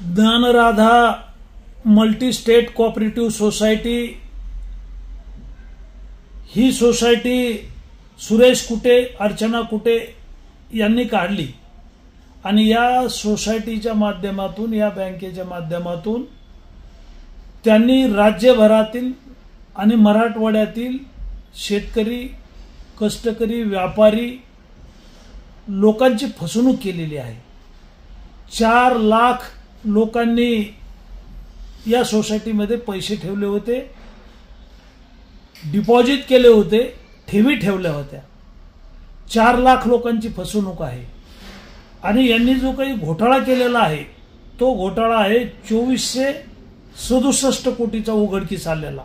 Dnyanradha multi state cooperative society ही society Suresh Kute, Archana Kute यांनी काढली आणि या सोसायटीच्या माध्यमातून, या बँकेच्या माध्यमातून त्यांनी राज्यभरातील आणि मराठवाड्यातील शेतकरी, कष्टकरी, व्यापारी लोकांची फसवणूक केलेली आहे। 4 लाख लोकांनी या सोसायटीमध्ये पैसे ठेवले होते, डिपॉझिट केले होते, ठेवी ठेवल्या होत्या। 4 लाख लोकांची फसवणूक आहे आणि यांनी जो काही घोटाळा केलेला आहे तो घोटाळा आहे 2467 कोटीचा उघडकीस आलेला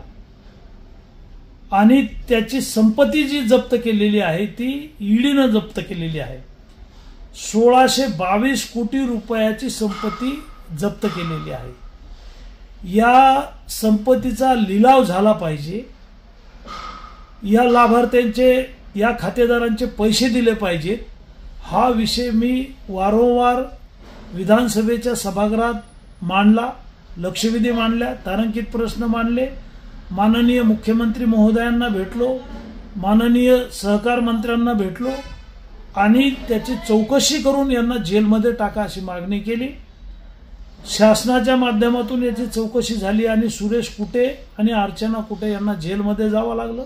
आणि त्याची संपत्ती जी जप्त केलेली आहे ती ईडीने जप्त केलेली आहे। 1622 कोटी रुपयाची संपत्ती जप्त केलेली आहे। या संपत्तीचा लिलाव झाला पाहिजे, या लाभार्थ्यांचे, या खातेदारांचे पैसे दिले पाहिजेत। हा विषय मी वारंवार विधानसभेच्या सभागृहात मांडला, लक्षवेधी मांडल्या, तारांकित प्रश्न मांडले, माननीय मुख्यमंत्री महोदयांना भेटलो, माननीय सहकार मंत्र्यांना भेटलो आणि त्याची चौकशी करून यांना जेलमध्ये टाका अशी मागणी केली। शासनाच्या माध्यमातून याची चौकशी झाली आणि सुरेश कुटे आणि अर्चना कुटे यांना जेलमध्ये जावं लागलं।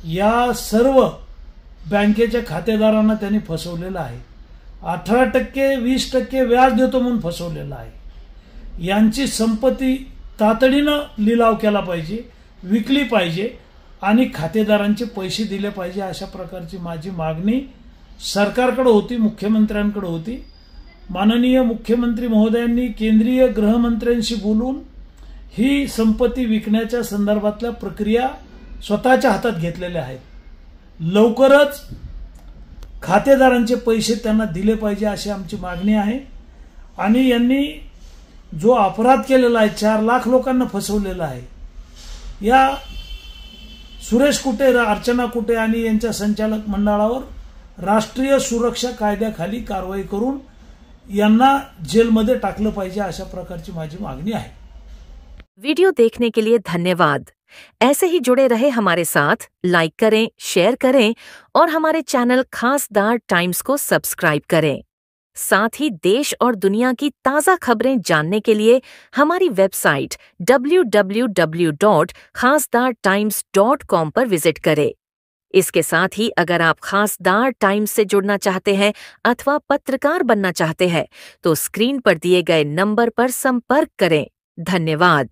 या सर्व बँकेच्या खातेदारांना त्यांनी फसवलेलं आहे। 18% 20% व्याज देतो म्हणून फसवलेलं आहे। यांची संपत्ती तातडीनं लिलाव केला पाहिजे, विकली पाहिजे आणि खातेदारांचे पैसे दिले पाहिजे अशा प्रकारची माझी मागणी सरकारकडे होती, मुख्यमंत्र्यांकडे होती। माननीय मुख्यमंत्री महोदयांनी केंद्रीय गृहमंत्र्यांशी बोलून ही संपत्ती विकण्याच्या संदर्भातल्या प्रक्रिया स्वतःच्या हातात घेतलेल्या आहेत। लवकरच खातेदारांचे पैसे त्यांना दिले पाहिजे अशी आमची मागणी आहे आणि यांनी जो अपराध केलेला आहे, 4 लाख लोकांना फसवलेला आहे, या सुरेश कुटे, अर्चना कुटे आणि यांच्या संचालक मंडळावर राष्ट्रीय सुरक्षा कायद्याखाली कारवाई करून यांना जेलमध्ये टाकलं पाहिजे अशा प्रकारची माझी मागणी आहे। वीडियो देखने के लिए धन्यवाद। ऐसे ही जुड़े रहे हमारे साथ, लाइक करें, शेयर करें और हमारे चैनल खासदार टाइम्स को सब्सक्राइब करें। साथ ही देश और दुनिया की ताज़ा खबरें जानने के लिए हमारी वेबसाइट www.khasdartimes.com पर विजिट करें। इसके साथ ही अगर आप खासदार टाइम्स से जुड़ना चाहते हैं अथवा पत्रकार बनना चाहते हैं तो स्क्रीन पर दिए गए नंबर पर संपर्क करें। धन्यवाद।